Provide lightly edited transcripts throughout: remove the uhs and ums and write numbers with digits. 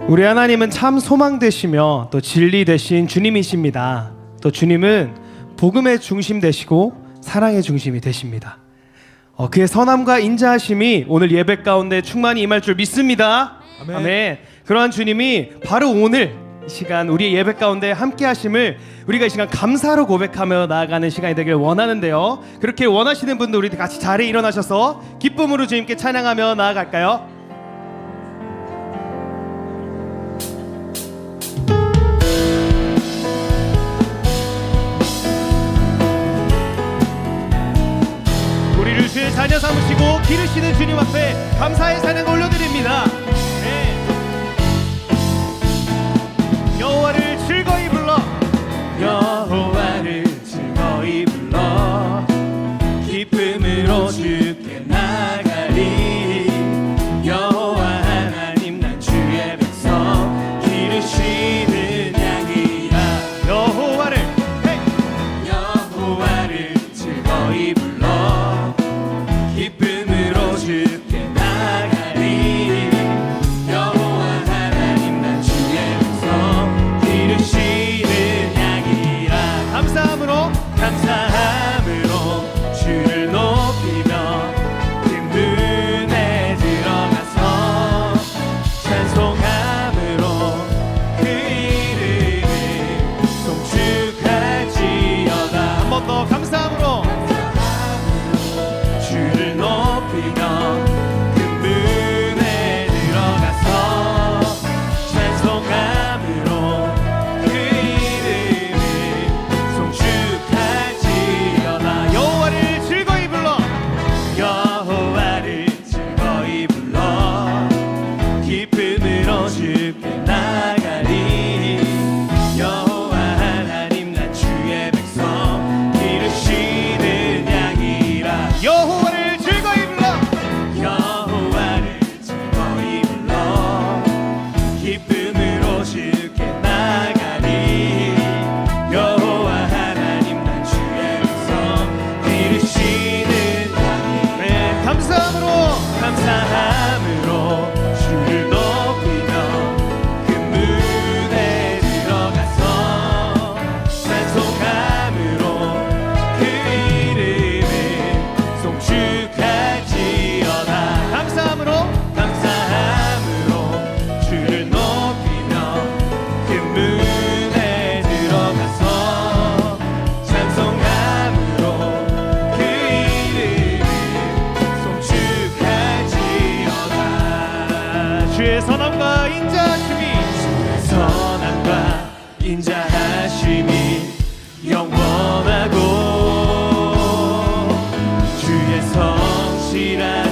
우리 하나님은 참 소망 되시며 또 진리 되신 주님이십니다. 또 주님은 복음의 중심 되시고 사랑의 중심이 되십니다. 그의 선함과 인자하심이 오늘 예배 가운데 충만히 임할 줄 믿습니다. 아멘. 아멘. 그러한 주님이 바로 오늘 이 시간 우리의 예배 가운데 함께 하심을 우리가 이 시간 감사로 고백하며 나아가는 시간이 되길 원하는데요. 그렇게 원하시는 분들 우리 같이 자리에 일어나셔서 기쁨으로 주님께 찬양하며 나아갈까요? 우리를 주의 자녀 삼으시고 기르시는 주님 앞에 감사의 찬양을 올려드립니다. 네. 여호와를 즐거이 불러 여호와를 즐거이 불러 기쁨으로 주께 나가리. 여호와 하나님 난 주의 백성 기르시는 양이라. 여호와를 여호와를 즐거이 불러 기쁨으로 주께 나가리. 여호와 하나님 난 주의 백성 기르시는 양이라. 감사함으로 감사함으로 주를 높이며 그 문에 들어가서 찬송함으로 그 이름을 송축할지어다. 한 번 더 감사함으로 주를 높이며 그 문에 들어가서 찬송함으로 그 이름을 송축할지어다. 여호와를 즐거이 불러 여호와를 즐거이 불러 기쁨으로 주께 나가리. 여호와 하나님 난 주의 백성 기르시는 양이라. 여호와를 즐거이 불러 여호와를 즐거이 불러 기쁨으로 주께 나가리. 여호와 하나님 난 주의 백성 기르시는 양이라. 네, 감사함으로 감사함으로 주를 높이며 그 문에 들어가서 찬송함으로 그 이름을 송축할지어다. 감사함으로 감사함으로 주를 높이며 그 문에 들어가서 찬송함으로 그 이름을 송축할지어다. 주의 선함과 인자하심이 선함과 인자하심이 영원하고 주의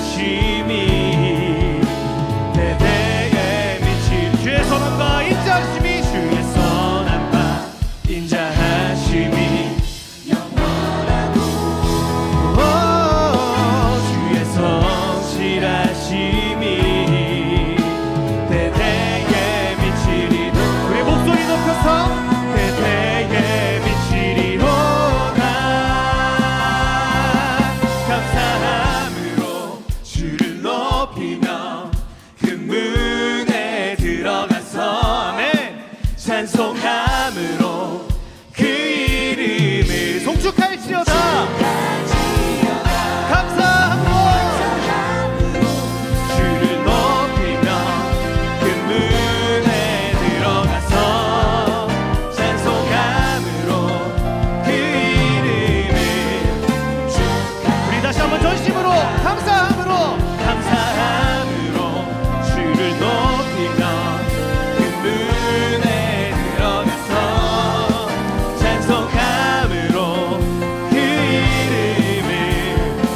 성실하심이 대대에 미칠. 주의 선함과 인자하심이 주의 선함과 인자하심이 영원하고 주의 성실하심이 대대에 미치리로. 우리 목소리 높여서 대대에 미치리로다. 감사함으로 주를 높이며 그 문에 들어가서 아멘. 찬송함으로 그 이름을 송축할지어다. 송축할지어다. 감사함으로 주를 높이며 그 문에 들어가서 찬송함으로 그 이름을 우리 다시 한번 전심으로 감사함으로 감사함으로 주를 높이며 그 문에 들어가서 찬송함으로 그 이름을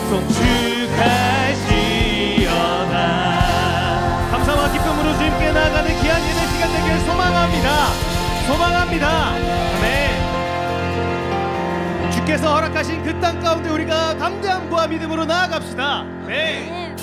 송축할지어다. 감사와 기쁨으로 주님께 나아가는 귀한 예배 시간 되길 소망합니다. 소망합니다. 아멘. 주께서 허락하신 그 땅 가운데 우리가 담대함과 믿음으로 나아갑시다. 네.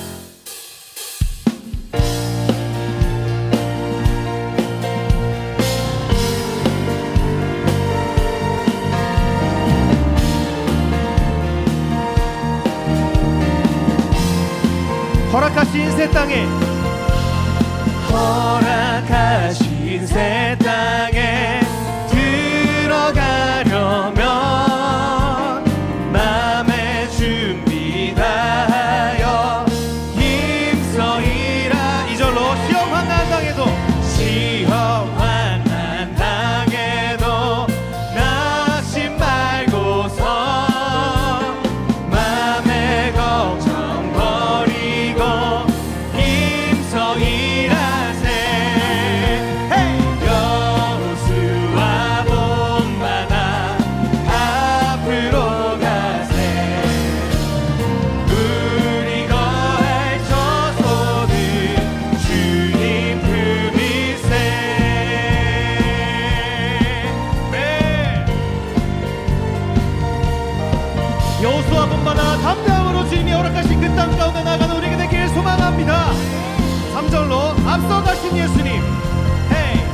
허락하신 새 땅에 허락 당해도 시험 환난 당해도 낙심 말고서 맘의 걱정 버리고 힘써 일하세. 여호수아 본받아 앞으로 가세. 우리 거할 저소는 주님 품이세. 네. 여호수아 본받아 담대함으로 주님이 허락하신 그 땅 가운데 나가는 우리에게 되길 소망합니다. 3절로 앞서가신 예수님,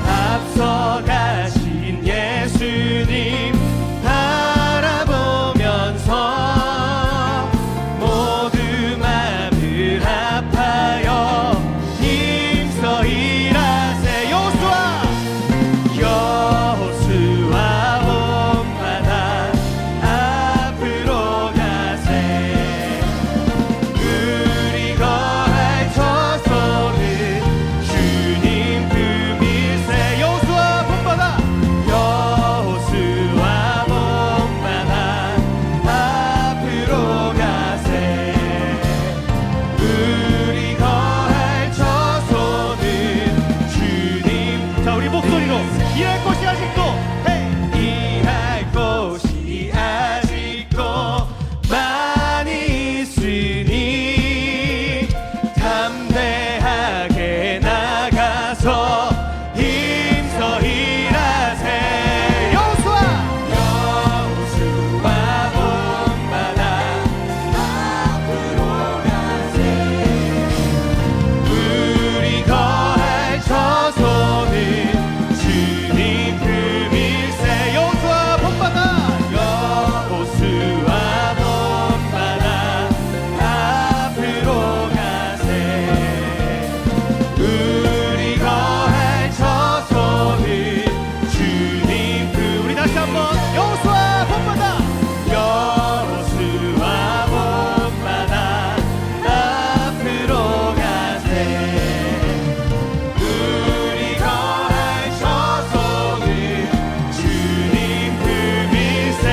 앞서가신 예수님 바라보면서 모두 마음을 아파요 힘써 일하세. 여호수아 본받아 앞으로 가세. 우리 거할 저소는 주님 품이세. 여호수아 본받아 여호수아 본받아 앞으로 가세. 우리 거할 저소는 주님. 자, 우리 목소리로 일할 곳이 아직도 일할 곳이 아직도 많이 있으니 담대하게 나가서 힘써 일하세. 여호수아 여호수아 본받아 앞으로 가세. 우리 거할 저소는 주님 품이세. 여호수아 본받아 여호수아 본받아 앞으로 가세. 우리 거할 저소는 주님 우리 다시 한번 여호수아 본받아 여호수아 본받아 앞으로 가세. 우리 거할 저소는 주님 품이세.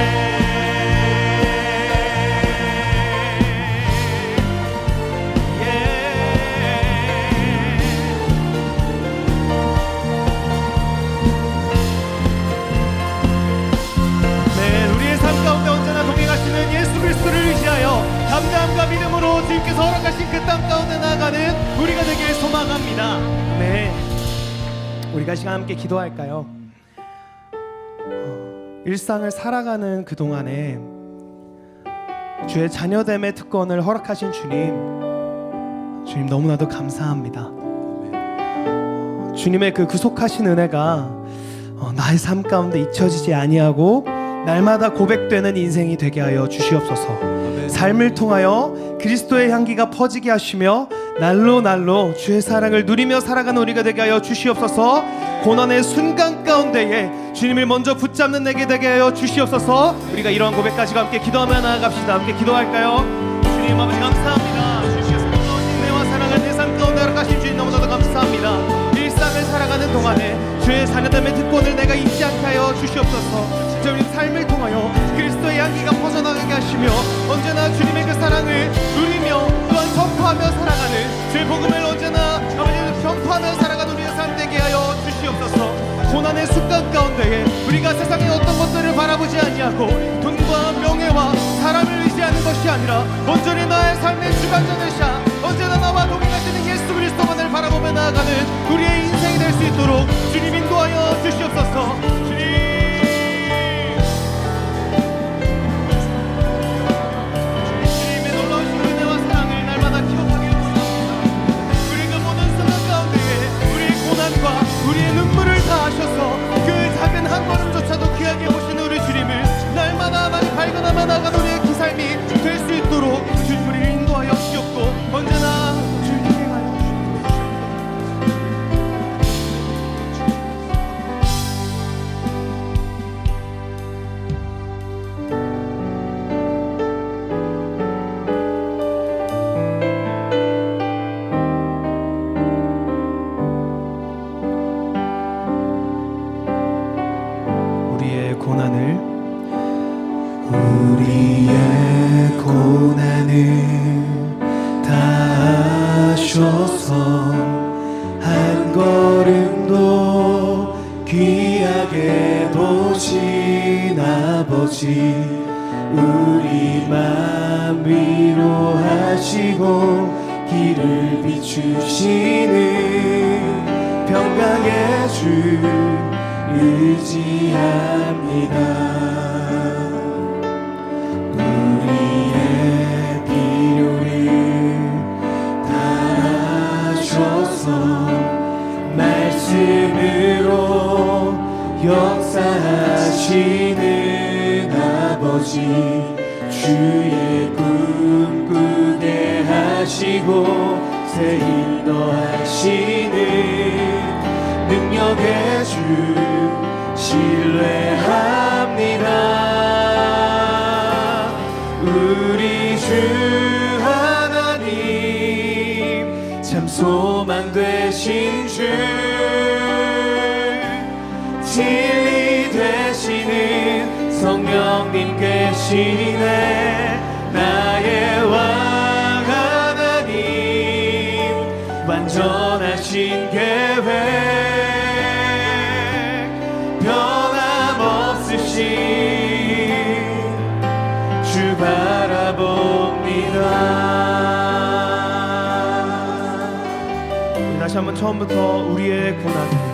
네, 우리의 삶 가운데 언제나 동행하시는 예수 그리스도를 의지하여 담대함과 믿음으로 주님께서 허락하신 그 땅 가운데 나아가는 우리가 되길 소망합니다. 네, 우리가 시간 함께 기도할까요? 일상을 살아가는 그 동안에 주의 자녀됨의 특권을 허락하신 주님 너무나도 감사합니다. 주님의 그 구속하신 은혜가 나의 삶 가운데 잊혀지지 아니하고 날마다 고백되는 인생이 되게 하여 주시옵소서. 삶을 통하여 그리스도의 향기가 퍼지게 하시며 날로 주의 사랑을 누리며 살아가는 우리가 되게 하여 주시옵소서. 고난의 순간 가운데에 주님을 먼저 붙잡는 내게 되게 하여 주시옵소서. 우리가 이러한 고백까지 함께 기도하며 나아갑시다. 함께 기도할까요? 주님 아버지 감사합니다. 주시옵소서. 놀라우신 은혜와 사랑을 내 삶 가운데 허락하신 주님 너무나도 감사합니다. 일상을 살아가는 동안에 주의 자녀됨의 특권을 내가 잊지 않게 하여 주시옵소서. 진짜 우리 삶을 통하여 그리스도의 향기가 퍼져나가게 하시며 언제나 주님의 그 사랑을 누리며 또한 전파하며 살아가는 주의 복음을 언제나 아버지 전파하며 살아가는 우리의 삶 되게 하여 주시옵소서. 고난의 순간 가운데에 우리가 세상의 어떤 것들을 바라보지 아니하고 돈과 명예와 사람을 의지하는 것이 아니라 온전히 나의 삶의 주관자 되사 언제나 나와 동행하시는 예수 그리스도만을 바라보며 나아가는 우리의 인생이 될 수 있도록 주님 인도하여 주시옵소서. 주님의 놀라우신 은혜와 사랑을 날마다 기억하길 원합니다. 우리 그 모든 순간 가운데에 우리의 고난과 우리의 눈물을 다하셔서 그 작은 한 걸음조차도 귀하게 보시는 우리 주님을 날마다 발견하며 나가는 우리의 그 삶이 될 수 있도록 주님 우리를 인도하여 주옵고 언제나 주님 동행하여 주옵소서. 걸음도 귀하게 보신 아버지, 우리 맘 위로하시고 길을 비추시는 평강의 주 의지합니다. 우리의 필요를 다 하셔서 말씀으로 역사하시는 아버지, 주의 꿈꾸게 하시고 새 힘 더하시는 능력의 주 신뢰합니다. 우리 주 하나님 참 소망 되신 주, 진리 되시는 성령님 계시네. 나의 왕 하나님 완전하신 계획 변함없으신 주 바라봅니다. 다시 한번 처음부터 우리의 고난을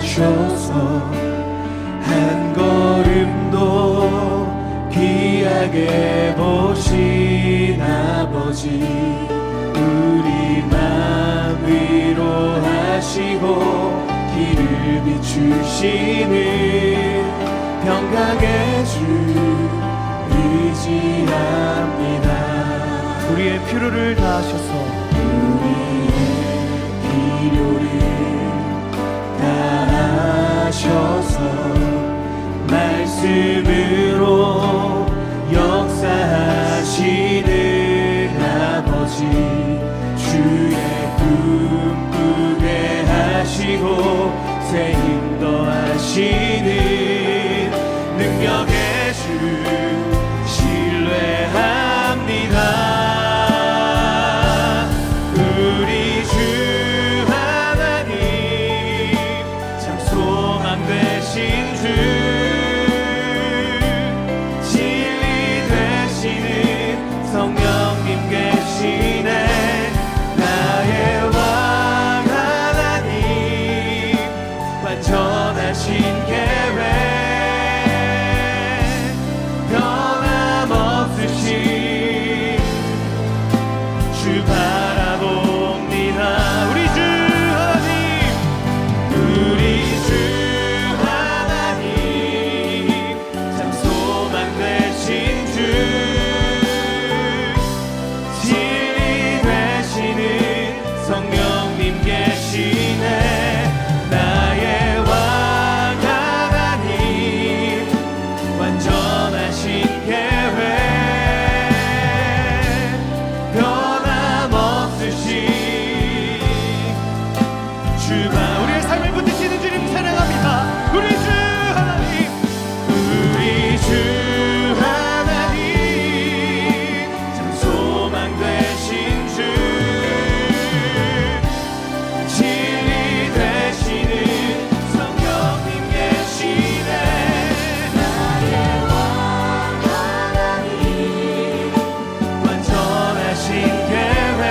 하셔서 한 걸음도 귀하게 보신 아버지, 우리 맘 위로하시고 길을 비추시는 평강의 주 의지합니다. 우리의 필요를 다하셔서 필요를 다하셔서 말씀으로 역사하시는 아버지, 주의 꿈꾸게 하시고 새 힘 더하시는 능력의 주 신뢰합니다. 우리 주 하나님 참 소망 되신 주, 진리 되시는 성령님 계시네. 나의 왕 하나님 완전하신 계획 변함없으신 주 바라봅니다. 우리 주 하나님, 우리 주 하나님 참 소망 되신 주, 진리 되시는 성령님 계시네. 나의 왕 하나님 완전하신 계획 변함없으신 주가 우리의 삶을 붙드시는 주님 사랑합니다. 우리 주 하나님, 우리 주 하나님 참 소망 되신 주, 진리 되시는 성령님 계시네. 나의 왕 하나님 완전하신 계획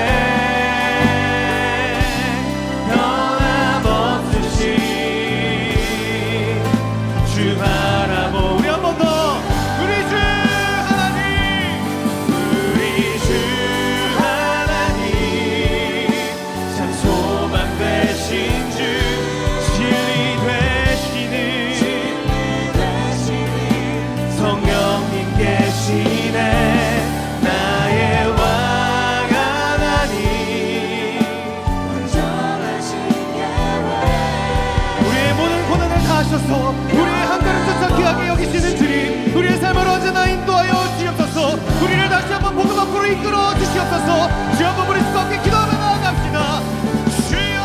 변함없으신 주 바라보. 우리 한 번 더, 우리 주 하나님, 우리 주 하나님 참 소망 되신 주, 진리 되시는 성령님 계시네. 나의 왕 하나님 완전하신 계획 우리의 모든 고난을 다하셔서 우리의 한 걸음조차 귀하게 여기시는 주님, 우리의 삶을 언제나 인도하여 주옵소서. 우리를 다시 한번 복음 앞으로 이끌어 주시옵소서. 주 한번 우리 수고 함께 기도하며 나아갑시다. 주여,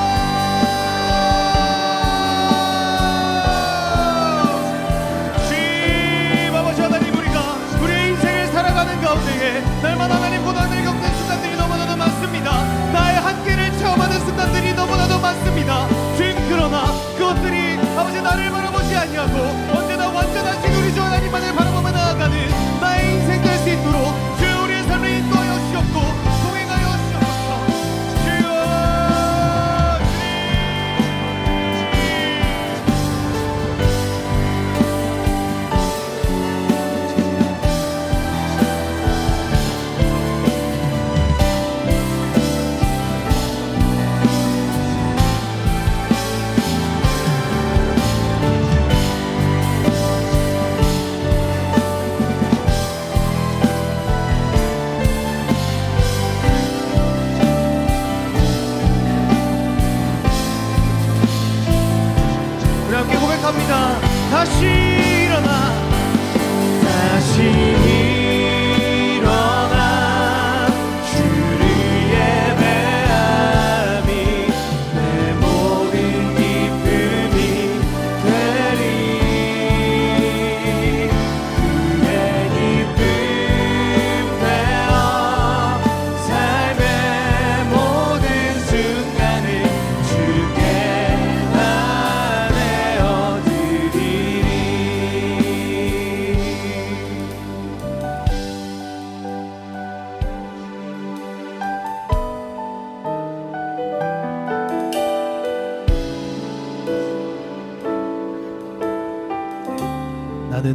주님 아버지 하나님, 우리가 우리의 인생을 살아가는 가운데에 날마다 하나님 고난을 겪는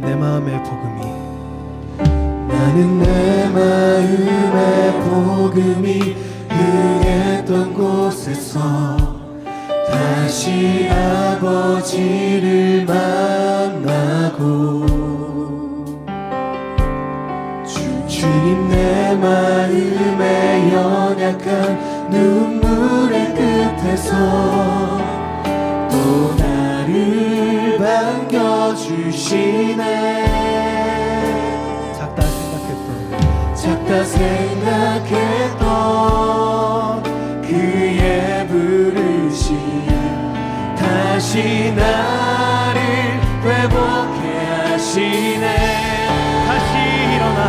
나는 내 마음의 복음이 나는 내 마음의 복음이 흥했던 곳에서 다시 아버지를 만나고 주님 내 마음의 연약한 눈물의 끝에서 또 나를 반겨주시네. 작다 생각했던 그의 부르심 다시 나를 회복해 하시네. 다시 일어나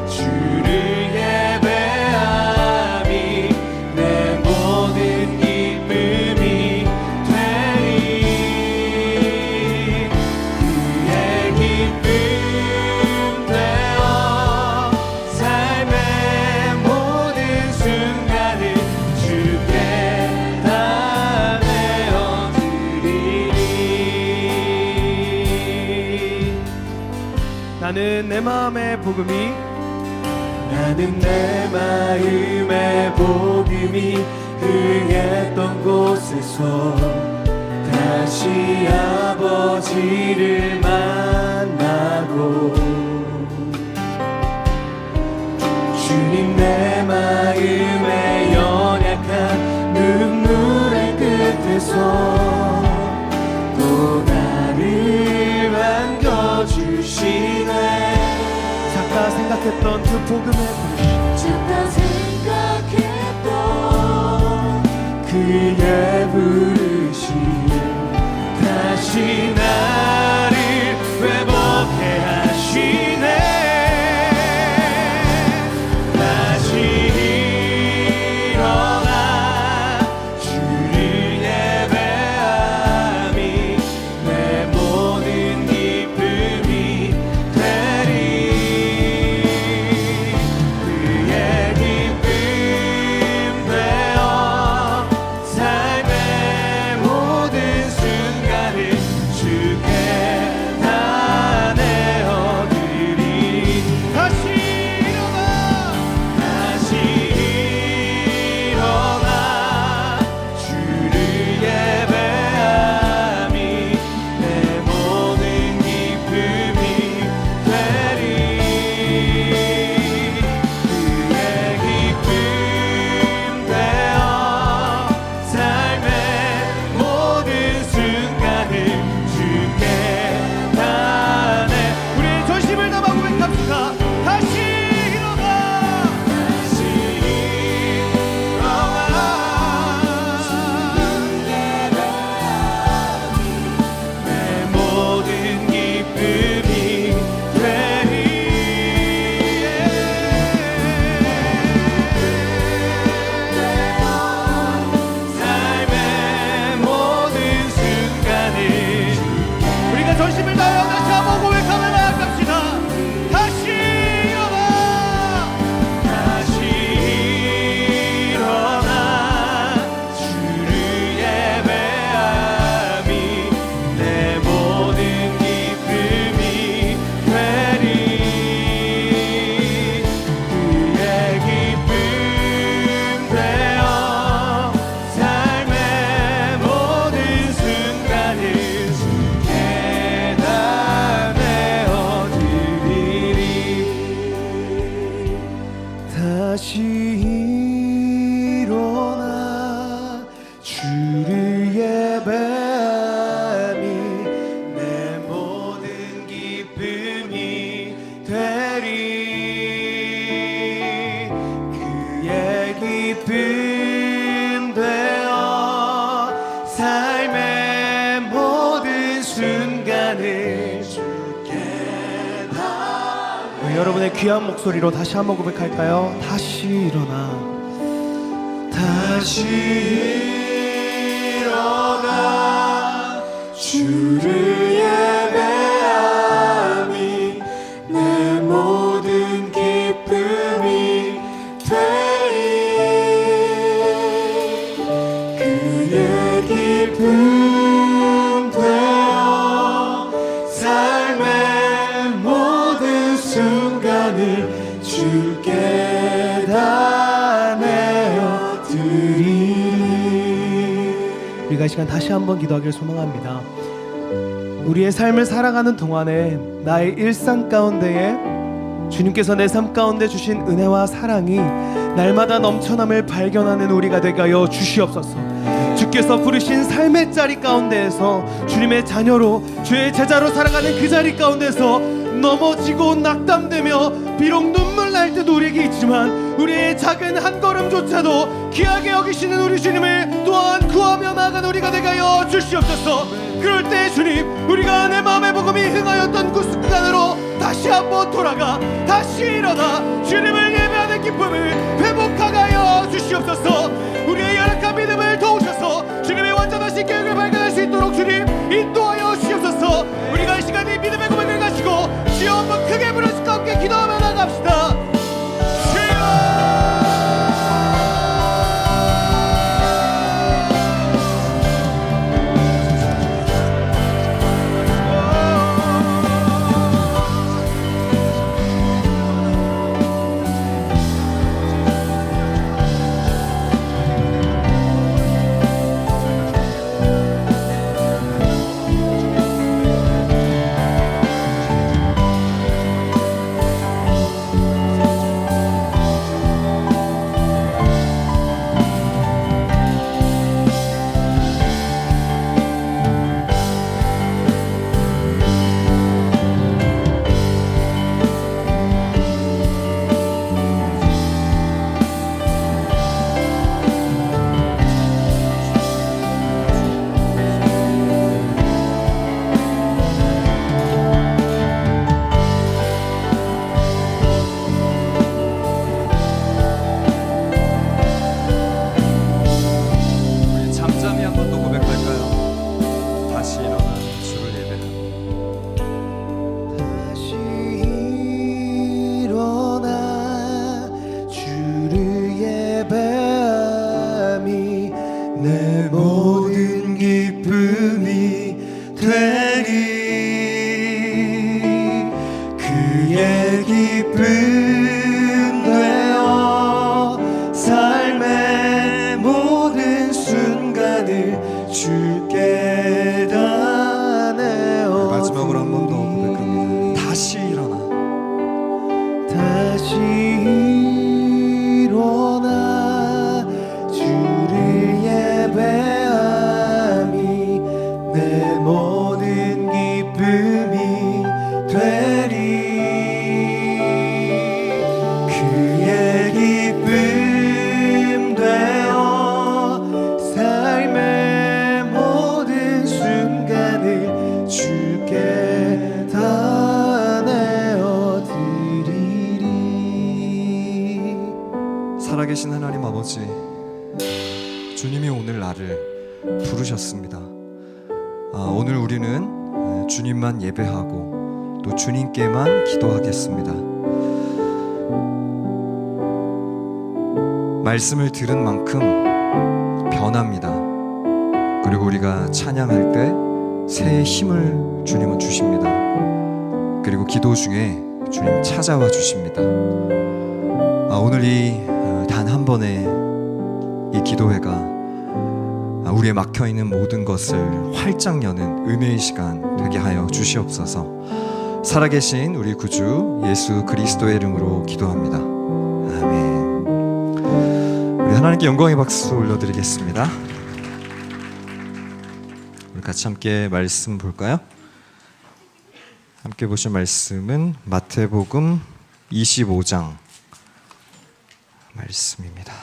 주를 예배함이 내 모든 기쁨이 되리. 그의 기쁨 되어 삶의 모든 순간을 주께 다 내어드리리. 나는 내 마음의 복음이 나는 내 마음의 복음이 흥했던 곳에서 다시 아버지를 만나고 주님 내 마음의 연약한 눈물의 끝에서 또 나를 반겨주시네. 작다 생각했던 그 복음의 부르심 작다 생각했던 그의 부르심 다시 나를 회복해 하시네. 다시 일어나 주를 예배함이 내 모든 기쁨이 되리. 그의 기쁨 되어 삶의 모든 순간을 주께 다 내어드리. 다시 일어나 주를 예배함이 내 모든 기쁨이 되리. 그의 기쁨 되어 삶의 모든 순간을 주께 다 내. 우리의 전심을 담아 고백합시다. 다시 일어나 내 모든 기쁨이 되리. 삶의 모든 순간을 우리가 전심을 다하여 다시 한번 고백하며 나아갑시다. 다시 일어나 다시 일어나 주를 예배함이 내 모든 기쁨이 되리. 그의 기쁨 되어 삶의 모든 순간을 주께 다 내어드리리. 다시 일어나 주를 예배함이 내 모든 기쁨이 되리. 그의 기쁨 되어 삶의 모든 순간을 주께 다. 여러분의 귀한 목소리로 다시 한번 고백할까요? 다시 일어나 다시 일어나 주를 예배함이 내 모든 기쁨이 되리. 그의 기쁨 순간을 주께 다 내어 드리니. 우리가 이 시간 다시 한번 기도하기를 소망합니다. 우리의 삶을 살아가는 동안에 나의 일상 가운데에 주님께서 내 삶 가운데 주신 은혜와 사랑이 날마다 넘쳐남을 발견하는 우리가 되게 하여 주시옵소서. 주께서 부르신 삶의 자리 가운데에서 주님의 자녀로 주의 제자로 살아가는 그 자리 가운데서 넘어지고 낙담되며 비록 눈물 날 때도 우리에게 있지만 우리의 작은 한 걸음조차도 귀하게 여기시는 우리 주님을 또한 구하며 나아가는 우리가 되게 하여 주시옵소서. 그럴 때 주님, 우리가 내 마음의 복음이 흥하였던 그 순간으로 다시 한번 돌아가 다시 일어나 주님을 예배하는 기쁨을 회복하게 하여 주시옵소서. 우리의 열악한 믿음을 도우셔서 주님의 완전하신 계획을 발견할 수 있도록 주님 인도하여 주시옵소서. 우리가 이 시간 이 믿음의 고백을 가지고 주여 한번 크게 부르시고 함께 기도하며 나갑시다. 내 모든 기쁨이 되리. 그의 기쁨 되어 삶의 모든 순간을 주께 다 내어. 마지막으로 한 번 더 고백합니다. 다시 일어나. 다시 일어나 주를 예배함이 내 모든 기쁨이 되리. 그의 기쁨 되어 삶의 모든 순간을 주께 다 내어 드리리. 살아계신 하나님 아버지, 주님이 오늘 나를 부르셨습니다. 오늘 우리는 주님만 예배하고 또 주님께만 기도하겠습니다. 말씀을 들은 만큼 변합니다. 그리고 우리가 찬양할 때 새의 힘을 주님은 주십니다. 그리고 기도 중에 주님 찾아와 주십니다. 오늘 이 단 한 번의 이 기도회가 우리의 막혀있는 모든 것을 활짝 여는 은혜의 시간 되게 하여 주시옵소서. 살아계신 우리 구주 예수 그리스도의 이름으로 기도합니다. 아멘. 우리 하나님께 영광의 박수 올려드리겠습니다. 우리 같이 함께 말씀 볼까요? 함께 보실 말씀은 마태복음 25장 말씀입니다.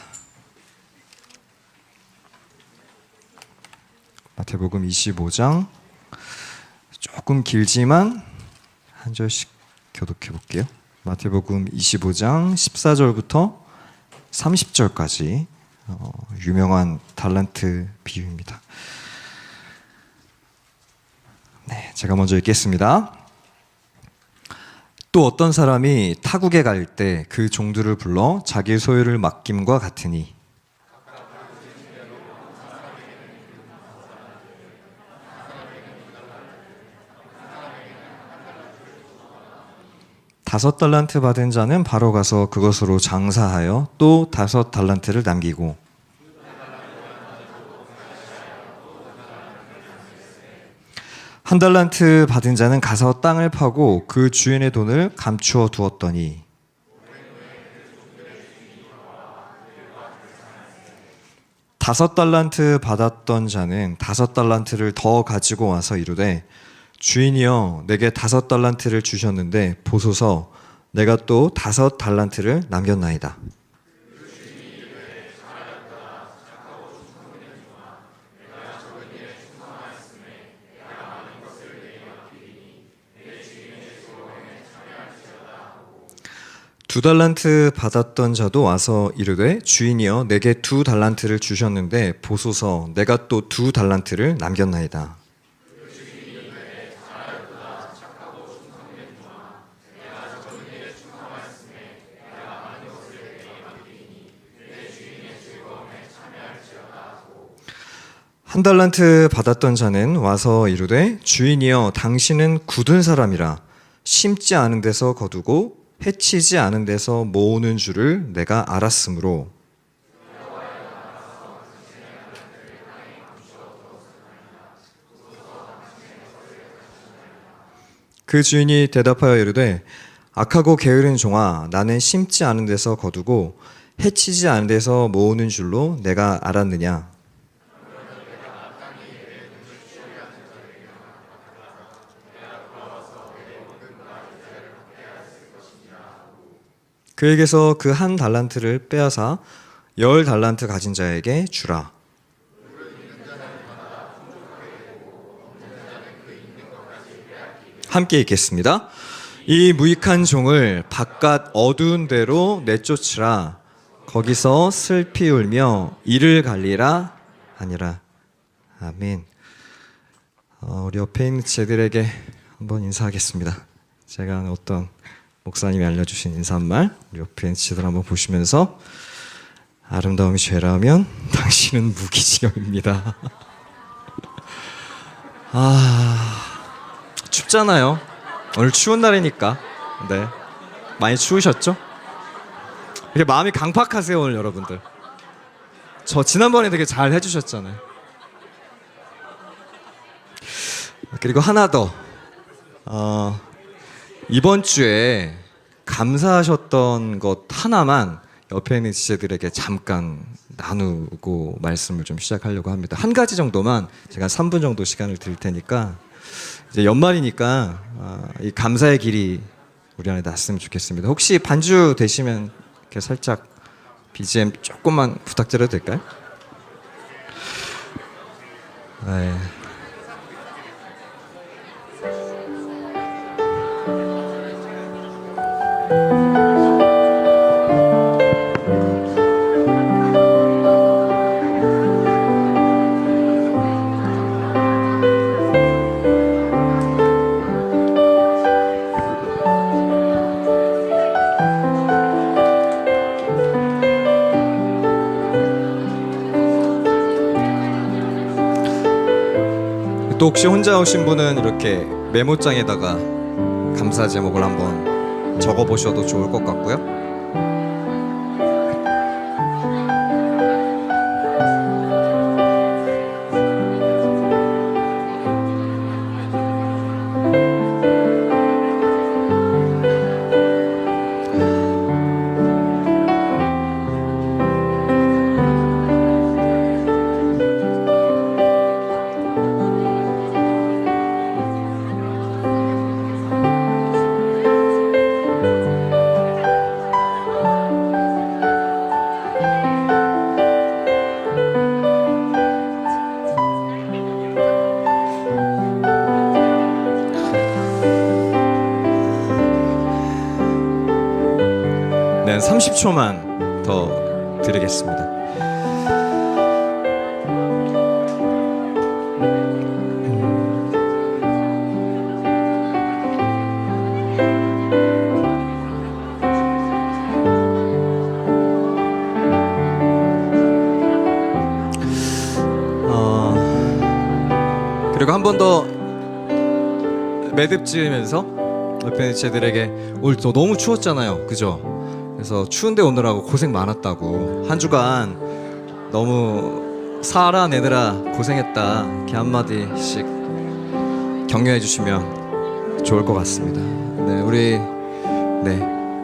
마태복음 25장 조금 길지만 한 절씩 교독해 볼게요. 마태복음 25장 14절부터 30절까지 유명한 달란트 비유입니다. 네, 제가 먼저 읽겠습니다. 또 어떤 사람이 타국에 갈 때 그 종들을 불러 자기 소유를 맡김과 같으니 5달란트 받은 자는 바로 가서 그것으로 장사하여 또 5달란트를 남기고, 한 달란트 받은 자는 가서 땅을 파고 그 주인의 돈을 감추어 두었더니, 다섯 달란트 받았던 자는 5달란트를 더 가지고 와서 이르되, 주인이여 내게 5달란트를 주셨는데 보소서 내가 또 5달란트를 남겼나이다. 두 달란트 받았던 자도 와서 이르되, 주인이여 내게 2달란트를 주셨는데 보소서 내가 또 2달란트를 남겼나이다. 한 달란트 받았던 자는 와서 이르되, 주인이여 당신은 굳은 사람이라 심지 않은 데서 거두고 해치지 않은 데서 모으는 줄을 내가 알았으므로, 그 주인이 대답하여 이르되, 악하고 게으른 종아, 나는 심지 않은 데서 거두고 해치지 않은 데서 모으는 줄로 내가 알았느냐. 그에게서 그 한 달란트를 빼앗아 10달란트 가진 자에게 주라. 함께 읽겠습니다. 이 무익한 종을 바깥 어두운 데로 내쫓으라. 거기서 슬피 울며 이를 갈리라 하니라. 아멘. 우리 옆에 있는 제들에게 한번 인사하겠습니다. 제가 어떤 목사님이 알려주신 인사말, 우리 옆에 있는 지들 한번 보시면서, 아름다움이 죄라면 당신은 무기징역입니다. 춥잖아요. 오늘 추운 날이니까. 네, 많이 추우셨죠? 이렇게 마음이 강팍하세요 오늘 여러분들. 저 지난번에 되게 잘 해주셨잖아요. 그리고 하나 더, 이번 주에 감사하셨던 것 하나만 옆에 있는 지체들에게 잠깐 나누고 말씀을 좀 시작하려고 합니다. 한 가지 정도만 제가 3분 정도 시간을 드릴 테니까, 이제 연말이니까 이 감사의 길이 우리 안에 났으면 좋겠습니다. 혹시 반주 되시면 이렇게 살짝 BGM 조금만 부탁드려도 될까요? 네. 또 혹시 혼자 오신 분은 이렇게 메모장에다가 감사 제목을 한번 적어보셔도 좋을 것 같고요. 네, 30초만 더 드리겠습니다. 그리고 한 번 더 매듭 지으면서 LPNH들에게 오늘 또 너무 추웠잖아요, 그죠? 그래서 추운데 오느라고 고생 많았다고, 한 주간 너무 살아내느라 고생했다, 이렇게 한마디씩 격려해 주시면 좋을 것 같습니다. 네, 우리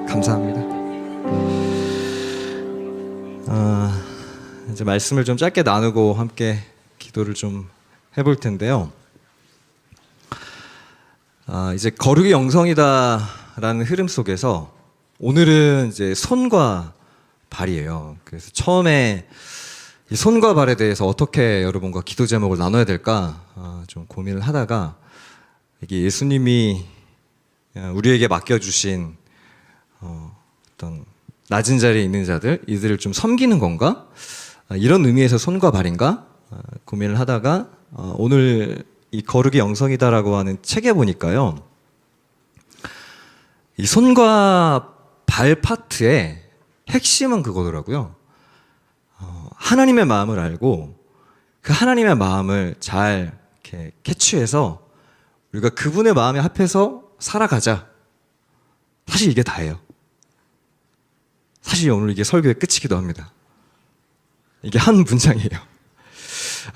감사합니다. 이제 말씀을 좀 짧게 나누고 함께 기도를 좀 해볼 텐데요. 이제 거룩이 영성이다라는 흐름 속에서 오늘은 이제 손과 발이에요. 그래서 처음에 이 손과 발에 대해서 어떻게 여러분과 기도 제목을 나눠야 될까 좀 고민을 하다가, 이게 예수님이 우리에게 맡겨주신 어떤 낮은 자리에 있는 자들, 이들을 좀 섬기는 건가? 이런 의미에서 손과 발인가? 고민을 하다가 오늘 이 거룩이 영성이다라고 하는 책에 보니까요, 이 손과 발 파트의 핵심은 그거더라고요. 하나님의 마음을 알고 그 하나님의 마음을 잘 이렇게 캐치해서 우리가 그분의 마음에 합해서 살아가자. 사실 이게 다예요. 사실 오늘 이게 설교의 끝이기도 합니다. 이게 한 문장이에요.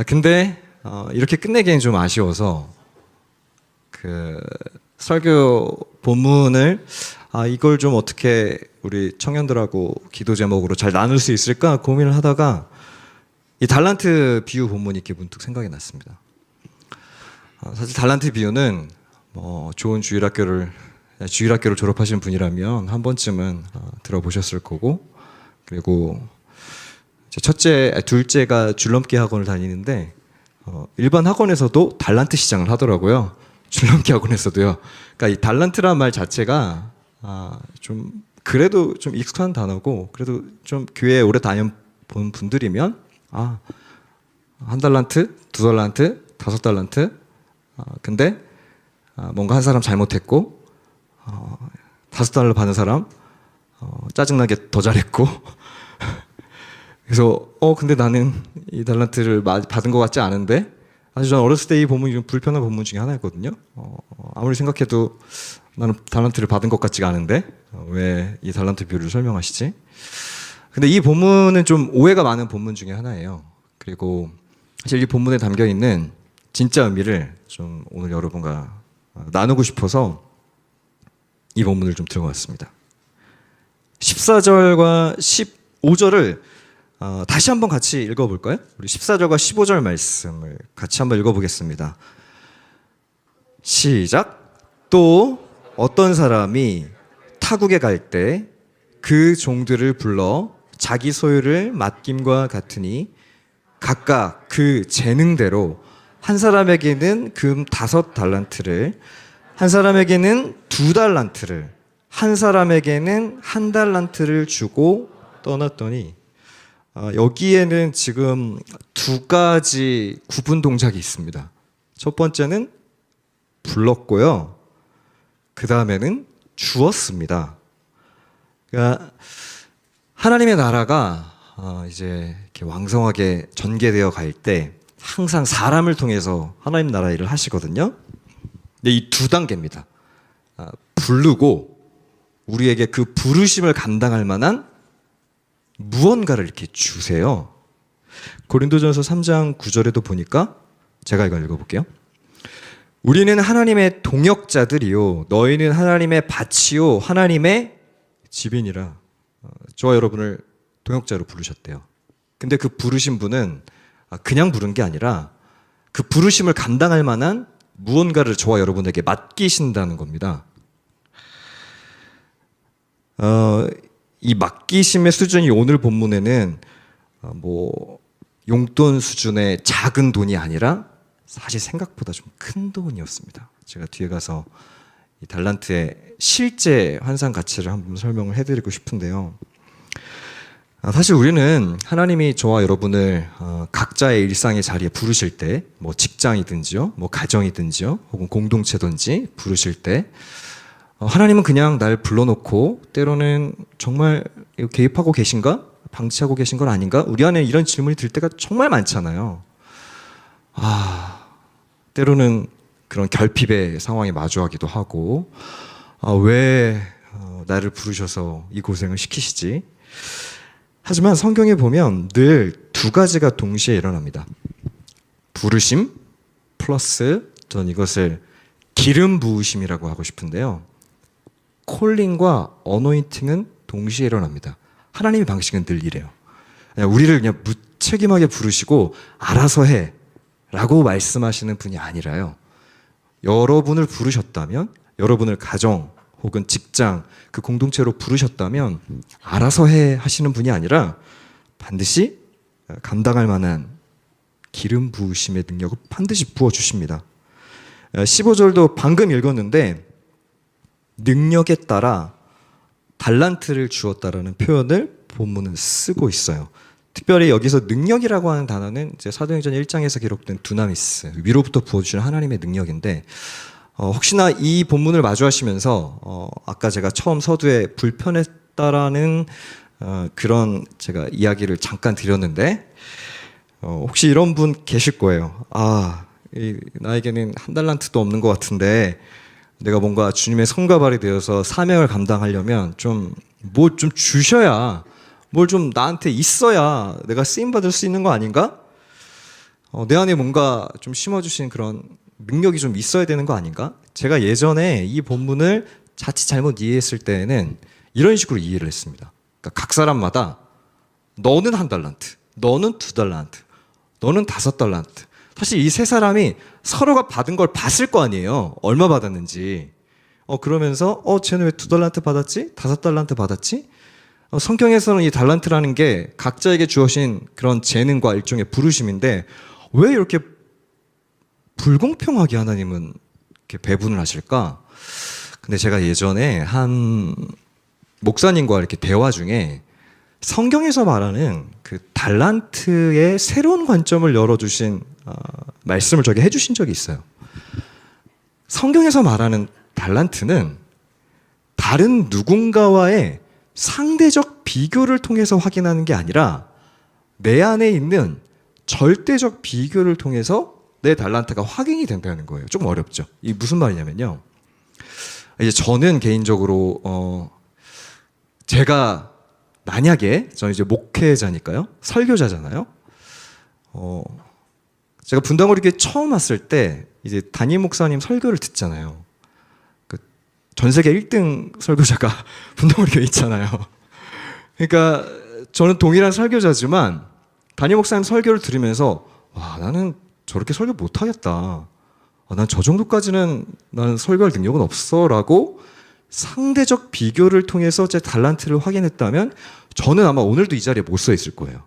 근데 이렇게 끝내기엔 좀 아쉬워서 그 설교 본문을 이걸 좀 어떻게 우리 청년들하고 기도 제목으로 잘 나눌 수 있을까 고민을 하다가 이 달란트 비유 본문이 이렇게 문득 생각이 났습니다. 사실 달란트 비유는 좋은 주일학교를 졸업하신 분이라면 한 번쯤은 들어보셨을 거고, 그리고 둘째가 줄넘기 학원을 다니는데 일반 학원에서도 달란트 시장을 하더라고요. 줄넘기 학원에서도요. 그러니까 이 달란트란 말 자체가 좀 그래도 좀 익숙한 단어고, 그래도 좀 교회에 오래 다녀본 분들이면 한 달란트, 두 달란트, 5달란트. 근데 뭔가 한 사람 잘못했고 5달러 받는 사람 짜증나게 더 잘했고 그래서 근데 나는 이 달란트를 받은 것 같지 않은데, 사실 저는 어렸을 때 이 본문이 좀 불편한 본문 중에 하나였거든요. 아무리 생각해도 나는 달란트를 받은 것 같지가 않은데 왜 이 달란트 비유를 설명하시지? 근데 이 본문은 좀 오해가 많은 본문 중에 하나예요. 그리고 사실 이 본문에 담겨 있는 진짜 의미를 좀 오늘 여러분과 나누고 싶어서 이 본문을 좀 들고 왔습니다. 14절과 15절을 다시 한번 같이 읽어볼까요? 우리 14절과 15절 말씀을 같이 한번 읽어보겠습니다. 시작. 또 어떤 사람이 타국에 갈 때 그 종들을 불러 자기 소유를 맡김과 같으니 각각 그 재능대로 한 사람에게는 금 5달란트를, 한 사람에게는 2달란트를, 한 사람에게는 1달란트를 주고 떠났더니, 여기에는 지금 두 가지 구분 동작이 있습니다. 첫 번째는 불렀고요. 그 다음에는 주었습니다. 그러니까 하나님의 나라가 이제 이렇게 왕성하게 전개되어 갈 때 항상 사람을 통해서 하나님 나라 일을 하시거든요. 근데 이 두 단계입니다. 부르고 우리에게 그 부르심을 감당할 만한 무언가를 이렇게 주세요. 고린도전서 3장 9절에도 보니까 제가 이걸 읽어볼게요. 우리는 하나님의 동역자들이요 너희는 하나님의 밭이요 하나님의 집이니라. 저와 여러분을 동역자로 부르셨대요. 근데 그 부르신 분은 그냥 부른 게 아니라 그 부르심을 감당할 만한 무언가를 저와 여러분에게 맡기신다는 겁니다. 이 맡기심의 수준이 오늘 본문에는 뭐 용돈 수준의 작은 돈이 아니라 사실 생각보다 좀 큰 돈이었습니다. 제가 뒤에 가서 이 달란트의 실제 환산 가치를 한번 설명을 해드리고 싶은데요. 사실 우리는 하나님이 저와 여러분을 각자의 일상의 자리에 부르실 때, 뭐 직장이든지요, 뭐 가정이든지요, 혹은 공동체든지 부르실 때, 하나님은 그냥 날 불러놓고 때로는 정말 개입하고 계신가? 방치하고 계신 건 아닌가? 우리 안에 이런 질문이 들 때가 정말 많잖아요. 때로는 그런 결핍의 상황에 마주하기도 하고, 왜 나를 부르셔서 이 고생을 시키시지? 하지만 성경에 보면 늘 두 가지가 동시에 일어납니다. 부르심 플러스 전 이것을 기름 부으심이라고 하고 싶은데요. 콜링과 어노인팅은 동시에 일어납니다. 하나님의 방식은 늘 이래요. 우리를 그냥 무책임하게 부르시고 알아서 해 라고 말씀하시는 분이 아니라요. 여러분을 부르셨다면, 여러분을 가정 혹은 직장 그 공동체로 부르셨다면 알아서 해 하시는 분이 아니라 반드시 감당할 만한 기름 부으심의 능력을 반드시 부어주십니다. 15절도 방금 읽었는데 능력에 따라 달란트를 주었다라는 표현을 본문은 쓰고 있어요. 특별히 여기서 능력이라고 하는 단어는 이제 사도행전 1장에서 기록된 두나미스, 위로부터 부어주시는 하나님의 능력인데 혹시나 이 본문을 마주하시면서 아까 제가 처음 서두에 불편했다라는 그런 제가 이야기를 잠깐 드렸는데 혹시 이런 분 계실 거예요. 나에게는 한 달란트도 없는 것 같은데 내가 뭔가 주님의 손과 발이 되어서 사명을 감당하려면 뭐 좀 주셔야, 뭘 좀 나한테 있어야 내가 쓰임 받을 수 있는 거 아닌가? 내 안에 뭔가 좀 심어주신 그런 능력이 좀 있어야 되는 거 아닌가? 제가 예전에 이 본문을 자칫 잘못 이해했을 때에는 이런 식으로 이해를 했습니다. 그러니까 각 사람마다 너는 한 달란트, 너는 2달란트, 너는 5달란트. 사실 이 세 사람이 서로가 받은 걸 봤을 거 아니에요. 얼마 받았는지. 그러면서 쟤는 왜 2달란트 받았지? 5달란트 받았지? 성경에서는 이 달란트라는 게 각자에게 주어진 그런 재능과 일종의 부르심인데 왜 이렇게 불공평하게 하나님은 이렇게 배분을 하실까? 근데 제가 예전에 한 목사님과 이렇게 대화 중에 성경에서 말하는 그 달란트의 새로운 관점을 열어주신 말씀을 저에게 해주신 적이 있어요. 성경에서 말하는 달란트는 다른 누군가와의 상대적 비교를 통해서 확인하는 게 아니라 내 안에 있는 절대적 비교를 통해서 내 달란트가 확인이 된다는 거예요. 조금 어렵죠. 이게 무슨 말이냐면요. 이제 저는 개인적으로 제가 만약에 저는 이제 목회자니까요, 설교자잖아요. 제가 분당거리교회 처음 왔을 때 이제 담임 목사님 설교를 듣잖아요. 전 세계 1등 설교자가 분당거리교회 있잖아요. 그러니까 저는 동일한 설교자지만 담임 목사님 설교를 들으면서 와, 나는 저렇게 설교 못하겠다. 난 저 정도까지는 나는 설교할 능력은 없어라고 상대적 비교를 통해서 제 달란트를 확인했다면 저는 아마 오늘도 이 자리에 못 서 있을 거예요.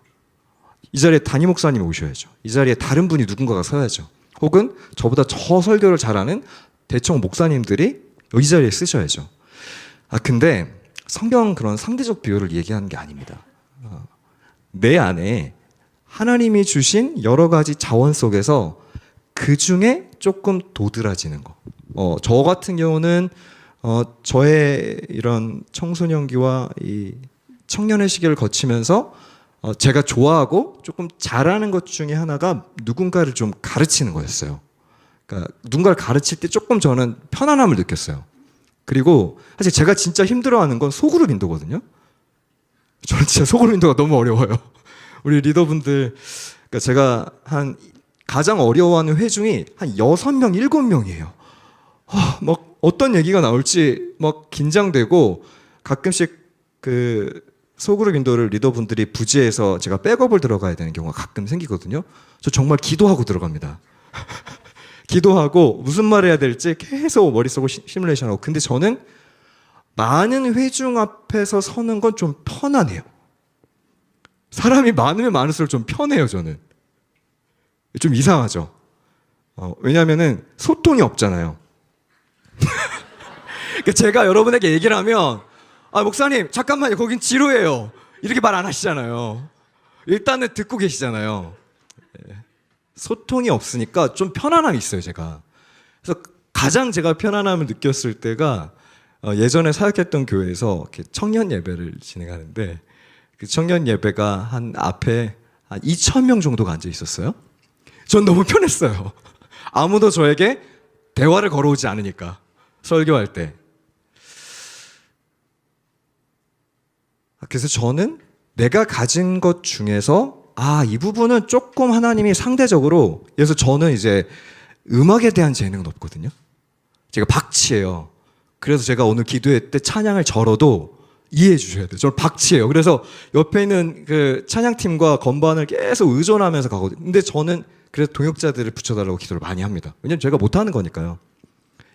이 자리에 담임 목사님이 오셔야죠. 이 자리에 다른 분이 누군가가 서야죠. 혹은 저보다 저 설교를 잘하는 대청 목사님들이 이 자리에 쓰셔야죠. 근데 성경은 그런 상대적 비교를 얘기하는 게 아닙니다. 내 안에 하나님이 주신 여러 가지 자원 속에서 그 중에 조금 도드라지는 거. 저 같은 경우는 저의 이런 청소년기와 이 청년의 시기를 거치면서 제가 좋아하고 조금 잘하는 것 중에 하나가 누군가를 좀 가르치는 거였어요. 그러니까 누군가를 가르칠 때 조금 저는 편안함을 느꼈어요. 그리고 사실 제가 진짜 힘들어하는 건 소그룹 인도거든요. 저는 진짜 소그룹 인도가 너무 어려워요. 우리 리더분들, 그러니까 제가 한 가장 어려워하는 회중이 한 6명, 7명이에요. 막 어떤 얘기가 나올지 막 긴장되고 가끔씩 그 소그룹 인도를 리더분들이 부지해서 제가 백업을 들어가야 되는 경우가 가끔 생기거든요. 저 정말 기도하고 들어갑니다. 기도하고 무슨 말 해야 될지 계속 머릿속을 시뮬레이션하고. 근데 저는 많은 회중 앞에서 서는 건 좀 편안해요. 사람이 많으면 많을수록 좀 편해요, 저는. 좀 이상하죠. 왜냐하면은 소통이 없잖아요. 그러니까 제가 여러분에게 얘기를 하면 목사님 잠깐만요, 거긴 지루해요, 이렇게 말 안 하시잖아요. 일단은 듣고 계시잖아요. 소통이 없으니까 좀 편안함이 있어요, 제가. 그래서 가장 제가 편안함을 느꼈을 때가 예전에 사역했던 교회에서 이렇게 청년 예배를 진행하는데 그 청년 예배가 한 앞에 한 2,000명 정도가 앉아 있었어요. 전 너무 편했어요. 아무도 저에게 대화를 걸어오지 않으니까 설교할 때. 그래서 저는 내가 가진 것 중에서 이 부분은 조금 하나님이 상대적으로, 그래서 저는 이제 음악에 대한 재능은 없거든요. 제가 박치예요. 그래서 제가 오늘 기도회 때 찬양을 절어도 이해해 주셔야 돼요. 저는 박치예요. 그래서 옆에 있는 그 찬양팀과 건반을 계속 의존하면서 가거든요. 근데 저는 그래서 동역자들을 붙여달라고 기도를 많이 합니다. 왜냐면 제가 못하는 거니까요.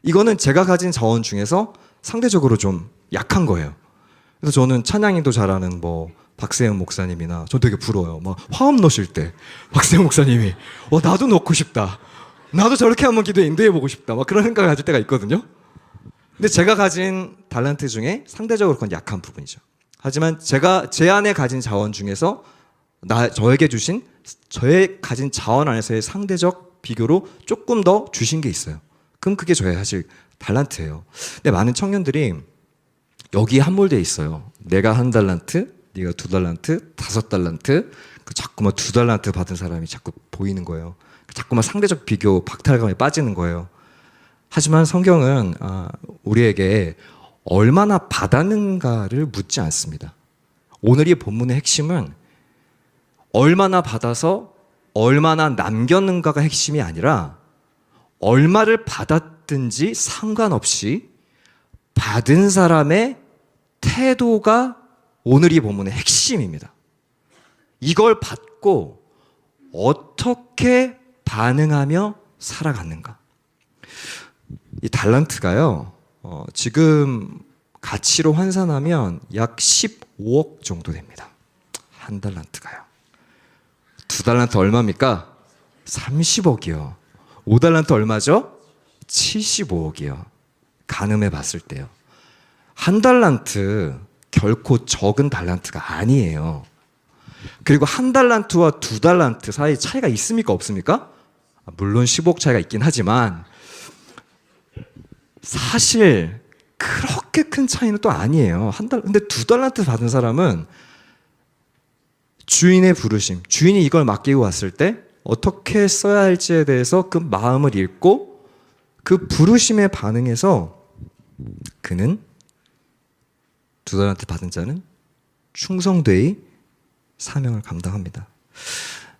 이거는 제가 가진 자원 중에서 상대적으로 좀 약한 거예요. 그래서 저는 찬양인도 잘하는 뭐 박세현 목사님이나 저 되게 부러워요. 막 화음 넣으실 때 박세현 목사님이 나도 넣고 싶다. 나도 저렇게 한번 기도에 인도해 보고 싶다. 막 그런 생각을 가질 때가 있거든요. 근데 제가 가진 달란트 중에 상대적으로 그건 약한 부분이죠. 하지만 제가 제 안에 가진 자원 중에서 저에게 주신 저의 가진 자원 안에서의 상대적 비교로 조금 더 주신 게 있어요. 그럼 그게 저의 사실 달란트예요. 근데 많은 청년들이 여기에 함몰되어 있어요. 내가 1달란트, 네가 2달란트, 5달란트, 자꾸만 2달란트 받은 사람이 자꾸 보이는 거예요. 자꾸만 상대적 비교, 박탈감에 빠지는 거예요. 하지만 성경은 우리에게 얼마나 받았는가를 묻지 않습니다. 오늘 이 본문의 핵심은 얼마나 받아서 얼마나 남겼는가가 핵심이 아니라 얼마를 받았든지 상관없이 받은 사람의 태도가 오늘 이 본문의 핵심입니다. 이걸 받고 어떻게 반응하며 살아갔는가. 이 달란트가요, 지금 가치로 환산하면 약 15억 정도 됩니다. 1달란트가요. 2달란트 얼마입니까? 30억이요. 5달란트 얼마죠? 75억이요. 가늠해 봤을 때요. 1달란트 결코 적은 달란트가 아니에요. 그리고 1달란트와 2달란트 사이 차이가 있습니까? 없습니까? 물론 15억 차이가 있긴 하지만 사실 그렇게 큰 차이는 또 아니에요. 근데 2달란트 받은 사람은 주인의 부르심, 주인이 이걸 맡기고 왔을 때 어떻게 써야 할지에 대해서 그 마음을 읽고 그 부르심에 반응해서 그는 2달란트 받은 자는 충성되이 사명을 감당합니다.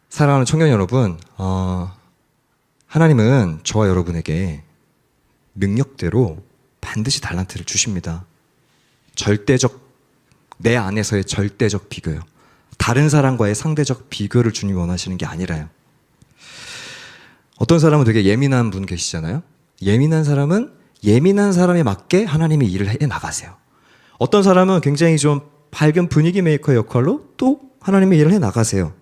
사랑하는 청년 여러분, 하나님은 저와 여러분에게 능력대로 반드시 달란트를 주십니다. 내 안에서의 절대적 비교요. 다른 사람과의 상대적 비교를 주님이 원하시는 게 아니라요. 어떤 사람은 되게 예민한 분 계시잖아요. 예민한 사람은 예민한 사람에 맞게 하나님이 일을 해 나가세요. 어떤 사람은 굉장히 좀 밝은 분위기 메이커의 역할로 또 하나님의 일을 해 나가세요.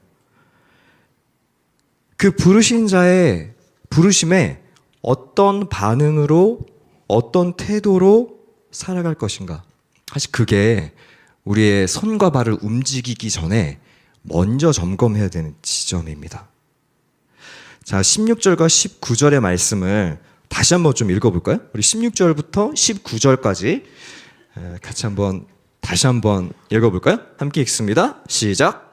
그 부르신 자의 부르심에 어떤 반응으로, 어떤 태도로 살아갈 것인가. 사실 그게 우리의 손과 발을 움직이기 전에 먼저 점검해야 되는 지점입니다. 자, 16절과 19절의 말씀을 다시 한번 좀 읽어볼까요? 우리 16절부터 19절까지 같이 다시 한번 읽어볼까요? 함께 읽습니다. 시작.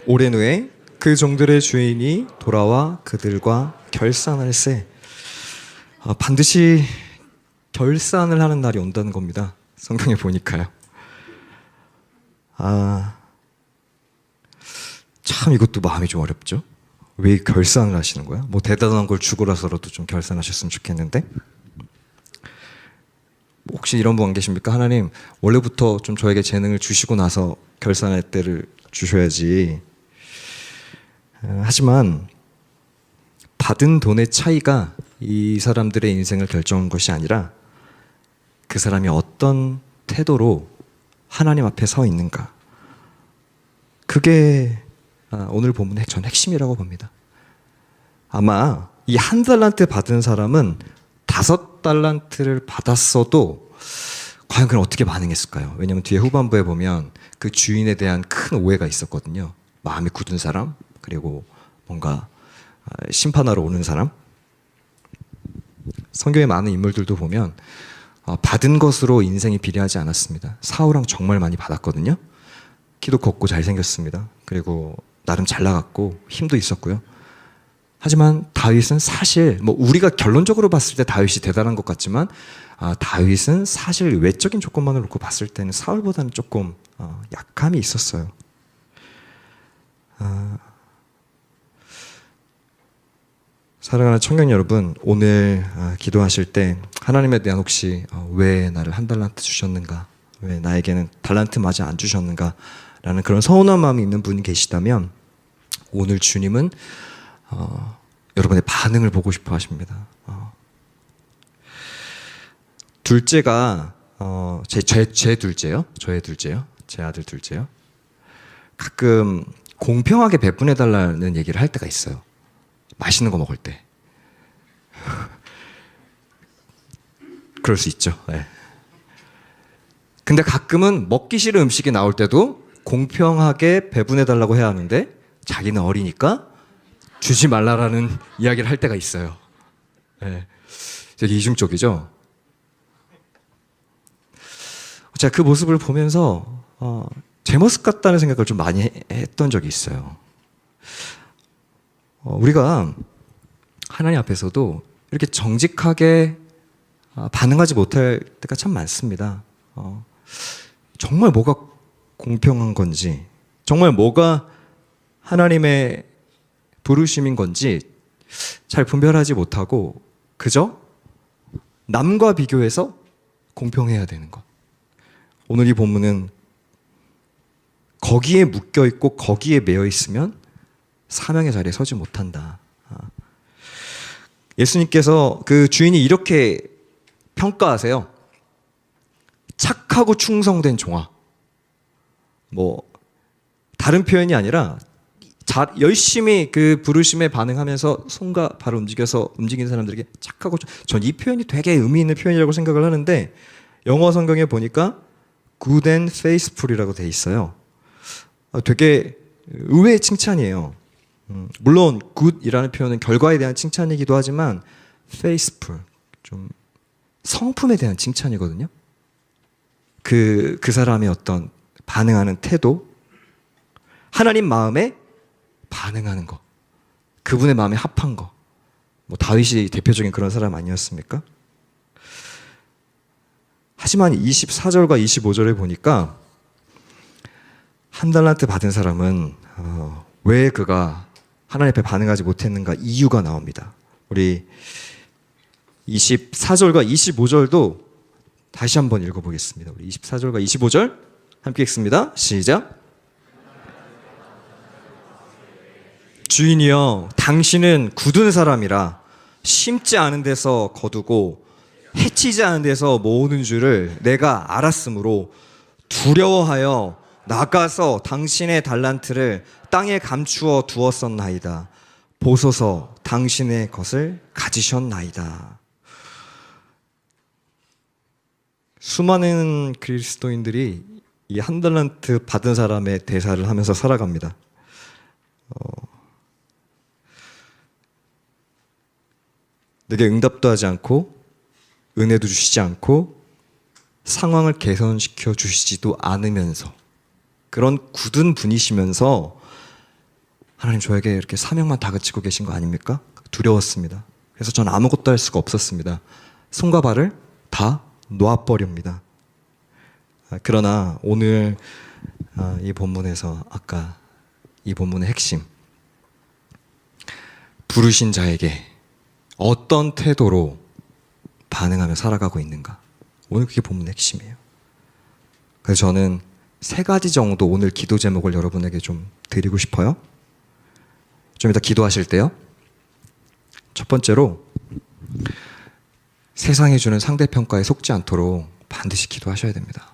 오랜 후에 그 종들의 주인이 돌아와 그들과 결산할세. 반드시 결산을 하는 날이 온다는 겁니다. 성경에 보니까요. 참 이것도 마음이 좀 어렵죠. 왜 결산을 하시는 거야? 뭐 대단한 걸 주고 나서라도 좀 결산하셨으면 좋겠는데. 혹시 이런 분 안 계십니까? 하나님 원래부터 좀 저에게 재능을 주시고 나서 결산할 때를 주셔야지. 하지만 받은 돈의 차이가 이 사람들의 인생을 결정한 것이 아니라 그 사람이 어떤 태도로 하나님 앞에 서 있는가. 그게 오늘 본문의 전 핵심이라고 봅니다. 아마 이 1달란트 받은 사람은 5달란트를 받았어도 과연 그는 어떻게 반응했을까요? 왜냐하면 뒤에 후반부에 보면 그 주인에 대한 큰 오해가 있었거든요. 마음이 굳은 사람, 그리고 뭔가 심판하러 오는 사람. 성경의 많은 인물들도 보면 받은 것으로 인생이 비례하지 않았습니다. 사울왕 정말 많이 받았거든요. 키도 컸고 잘생겼습니다. 그리고 나름 잘 나갔고 힘도 있었고요. 하지만 다윗은 사실 뭐 우리가 결론적으로 봤을 때 다윗이 대단한 것 같지만 다윗은 사실 외적인 조건만을 놓고 봤을 때는 사울보다는 조금 약함이 있었어요. 사랑하는 청년 여러분, 오늘 기도하실 때 하나님에 대한 혹시 왜 나를 한 달란트 주셨는가, 왜 나에게는 달란트마저 안 주셨는가 라는 그런 서운한 마음이 있는 분이 계시다면 오늘 주님은 여러분의 반응을 보고 싶어 하십니다. 둘째가 제 둘째요. 저의 둘째요. 제 아들 둘째요. 가끔 공평하게 배분해 달라는 얘기를 할 때가 있어요. 맛있는 거 먹을 때. 그럴 수 있죠. 네. 근데 가끔은 먹기 싫은 음식이 나올 때도 공평하게 배분해 달라고 해야 하는데 자기는 어리니까 주지 말라라는 이야기를 할 때가 있어요. 네. 되게 이중적이죠. 제가 그 모습을 보면서 제 모습 같다는 생각을 좀 많이 했던 적이 있어요. 우리가 하나님 앞에서도 이렇게 정직하게 반응하지 못할 때가 참 많습니다. 정말 뭐가 공평한 건지, 정말 뭐가 하나님의 부르심인 건지 잘 분별하지 못하고 그저 남과 비교해서 공평해야 되는 것. 오늘 이 본문은 거기에 묶여 있고 거기에 매여 있으면 사명의 자리에 서지 못한다. 예수님께서 그 주인이 이렇게 평가하세요. 착하고 충성된 종아. 뭐 다른 표현이 아니라 열심히 그 부르심에 반응하면서 손과 발을 움직여서 움직이는 사람들에게 착하고, 전 이 표현이 되게 의미 있는 표현이라고 생각을 하는데 영어 성경에 보니까 good and faithful이라고 돼 있어요. 되게 의외의 칭찬이에요. 물론 good이라는 표현은 결과에 대한 칭찬이기도 하지만 faithful, 좀 성품에 대한 칭찬이거든요. 그 사람의 어떤 반응하는 태도, 하나님 마음에 반응하는 거, 그분의 마음에 합한 거. 뭐 다윗이 대표적인 그런 사람 아니었습니까? 하지만 24절과 25절에 보니까 한 달란트 받은 사람은 왜 그가 하나님 앞에 반응하지 못했는가 이유가 나옵니다. 우리 24절과 25절도 다시 한번 읽어보겠습니다. 우리 24절과 25절 함께 읽습니다. 시작. 주인이여, 당신은 굳은 사람이라 심지 않은 데서 거두고 해치지 않은 데서 모으는 줄을 내가 알았으므로 두려워하여 나가서 당신의 달란트를 땅에 감추어 두었었나이다. 보소서, 당신의 것을 가지셨나이다. 수많은 그리스도인들이 이 한 달란트 받은 사람의 대사를 하면서 살아갑니다. 내게 응답도 하지 않고 은혜도 주시지 않고 상황을 개선시켜 주시지도 않으면서 그런 굳은 분이시면서 하나님 저에게 이렇게 사명만 다그치고 계신 거 아닙니까? 두려웠습니다. 그래서 전 아무것도 할 수가 없었습니다. 손과 발을 다 놓아버립니다. 그러나 오늘 이 본문에서 아까 이 본문의 핵심, 부르신 자에게 어떤 태도로 반응하며 살아가고 있는가, 오늘 그게 본문의 핵심이에요. 그래서 저는 3가지 정도 오늘 기도 제목을 여러분에게 좀 드리고 싶어요. 좀 이따 기도하실 때요. 첫 번째로 세상이 주는 상대평가에 속지 않도록 반드시 기도하셔야 됩니다.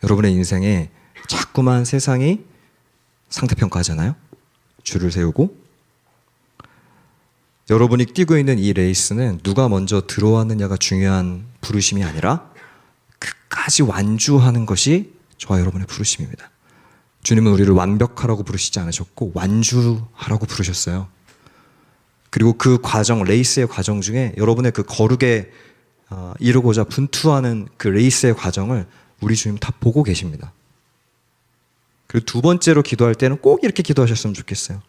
여러분의 인생에 자꾸만 세상이 상대평가하잖아요. 줄을 세우고. 여러분이 뛰고 있는 이 레이스는 누가 먼저 들어왔느냐가 중요한 부르심이 아니라 끝까지 완주하는 것이 저와 여러분의 부르심입니다. 주님은 우리를 완벽하라고 부르시지 않으셨고 완주하라고 부르셨어요. 그리고 그 과정, 레이스의 과정 중에 여러분의 그 거룩의 이루고자 분투하는 그 레이스의 과정을 우리 주님 다 보고 계십니다. 그리고 두 번째로 기도할 때는 꼭 이렇게 기도하셨으면 좋겠어요.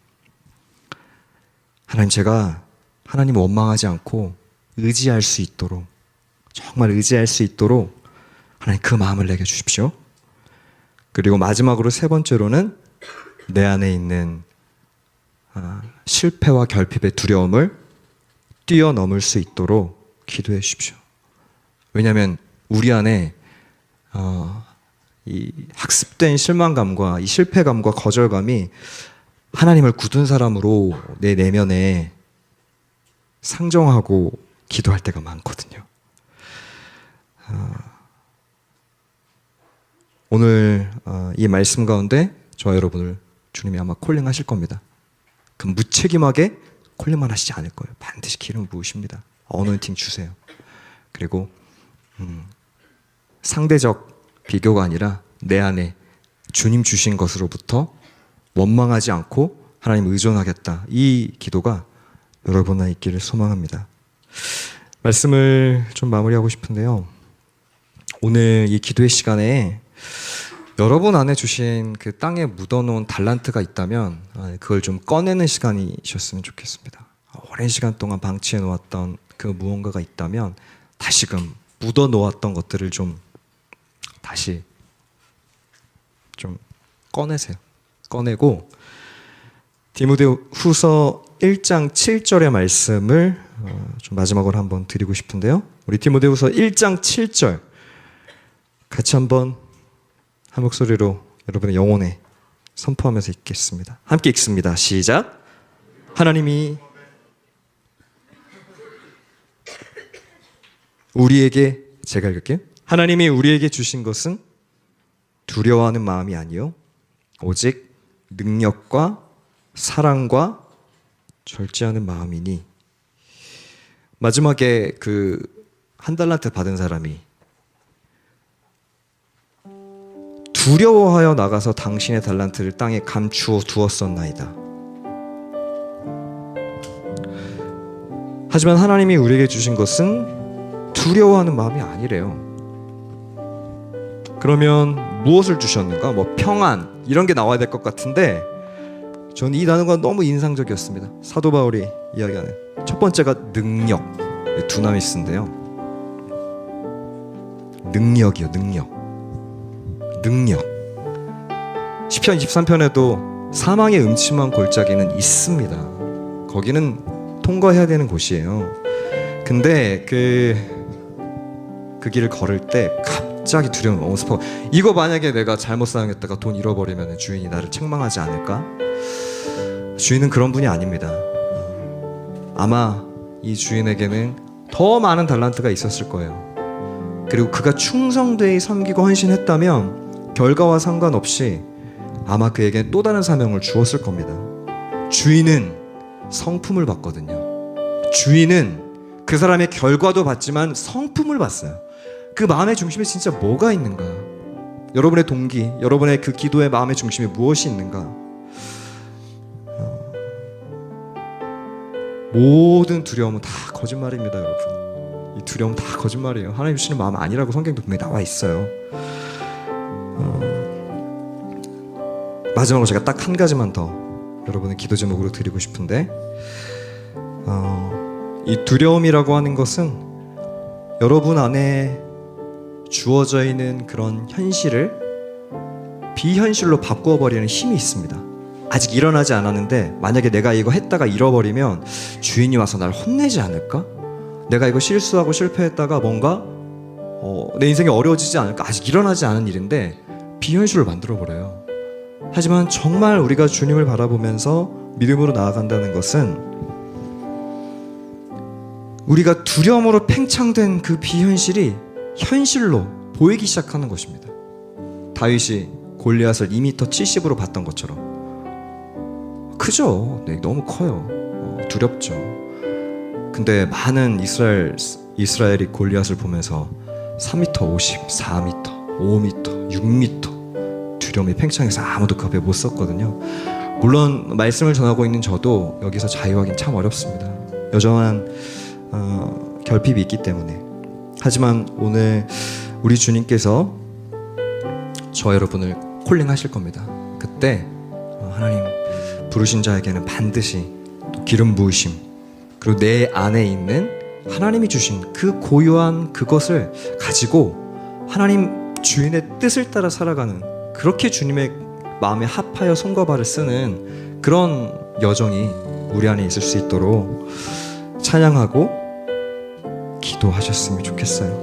하나님, 제가 하나님 원망하지 않고 의지할 수 있도록, 정말 의지할 수 있도록 하나님 그 마음을 내게 주십시오. 그리고 마지막으로 세 번째로는 내 안에 있는 실패와 결핍의 두려움을 뛰어넘을 수 있도록 기도해 주십시오. 왜냐하면 우리 안에 이 학습된 실망감과 이 실패감과 거절감이 하나님을 굳은 사람으로 내 내면에 상정하고 기도할 때가 많거든요. 오늘 이 말씀 가운데 저와 여러분을 주님이 아마 콜링하실 겁니다. 그 무책임하게 콜링만 하시지 않을 거예요. 반드시 기름 부으십니다. 어노인팅 주세요. 그리고 상대적 비교가 아니라 내 안에 주님 주신 것으로부터 원망하지 않고 하나님 의존하겠다. 이 기도가 여러분 안에 있기를 소망합니다. 말씀을 좀 마무리하고 싶은데요. 오늘 이 기도의 시간에 여러분 안에 주신 그 땅에 묻어놓은 달란트가 있다면 그걸 좀 꺼내는 시간이셨으면 좋겠습니다. 오랜 시간 동안 방치해 놓았던 그 무언가가 있다면 다시금 묻어 놓았던 것들을 좀 다시 좀 꺼내세요. 꺼내고 디모데후서 1장 7절의 말씀을 좀 마지막으로 한번 드리고 싶은데요. 우리 디모데후서 1장 7절 같이 한번 한 목소리로 여러분의 영혼에 선포하면서 읽겠습니다. 함께 읽습니다. 시작. 하나님이 우리에게, 제가 읽을게요. 하나님이 우리에게 주신 것은 두려워하는 마음이 아니요 오직 능력과 사랑과 절제하는 마음이니. 마지막에 그 한 달란트 받은 사람이 두려워하여 나가서 당신의 달란트를 땅에 감추어 두었었나이다. 하지만 하나님이 우리에게 주신 것은 두려워하는 마음이 아니래요. 그러면 무엇을 주셨는가? 뭐 평안 이런 게 나와야 될 것 같은데 저는 이 단어가 너무 인상적이었습니다. 사도 바울이 이야기하는 첫 번째가 능력, 두나미스인데요. 능력이요, 능력. 시편 23편에도 사망의 음침한 골짜기는 있습니다. 거기는 통과해야 되는 곳이에요. 근데 그 길을 걸을 때 갑자기 두려움이 엄습하고, 이거 만약에 내가 잘못 사용했다가 돈 잃어버리면 주인이 나를 책망하지 않을까? 주인은 그런 분이 아닙니다. 아마 이 주인에게는 더 많은 달란트가 있었을 거예요. 그리고 그가 충성되이 섬기고 헌신했다면 결과와 상관없이 아마 그에게 또 다른 사명을 주었을 겁니다. 주인은 성품을 봤거든요. 주인은 그 사람의 결과도 봤지만 성품을 봤어요. 그 마음의 중심에 진짜 뭐가 있는가? 여러분의 동기, 여러분의 그 기도의 마음의 중심에 무엇이 있는가? 모든 두려움은 다 거짓말입니다, 여러분. 이 두려움은 다 거짓말이에요. 하나님 주시는 마음 아니라고 성경도 분명히 나와 있어요. 마지막으로 제가 딱 한 가지만 더 여러분의 기도 제목으로 드리고 싶은데, 이 두려움이라고 하는 것은 여러분 안에 주어져 있는 그런 현실을 비현실로 바꾸어 버리는 힘이 있습니다. 아직 일어나지 않았는데 만약에 내가 이거 했다가 잃어버리면 주인이 와서 날 혼내지 않을까? 내가 이거 실수하고 실패했다가 뭔가 내 인생이 어려워지지 않을까? 아직 일어나지 않은 일인데 비현실로 만들어버려요. 하지만 정말 우리가 주님을 바라보면서 믿음으로 나아간다는 것은 우리가 두려움으로 팽창된 그 비현실이 현실로 보이기 시작하는 것입니다. 다윗이 골리앗을 2m70으로 봤던 것처럼. 크죠? 네, 너무 커요. 두렵죠. 근데 많은 이스라엘이 골리앗을 보면서 3m 50, 4m, 5m, 6m 두려움이 팽창해서 아무도 그 앞에 못 섰거든요. 물론 말씀을 전하고 있는 저도 여기서 자유하긴 참 어렵습니다. 여전한 결핍이 있기 때문에. 하지만 오늘 우리 주님께서 저 여러분을 콜링하실 겁니다. 그때 하나님 부르신 자에게는 반드시 또 기름 부으심, 그리고 내 안에 있는 하나님이 주신 그 고유한 그것을 가지고 하나님 주인의 뜻을 따라 살아가는, 그렇게 주님의 마음에 합하여 손과 발을 쓰는 그런 여정이 우리 안에 있을 수 있도록 찬양하고 기도하셨으면 좋겠어요.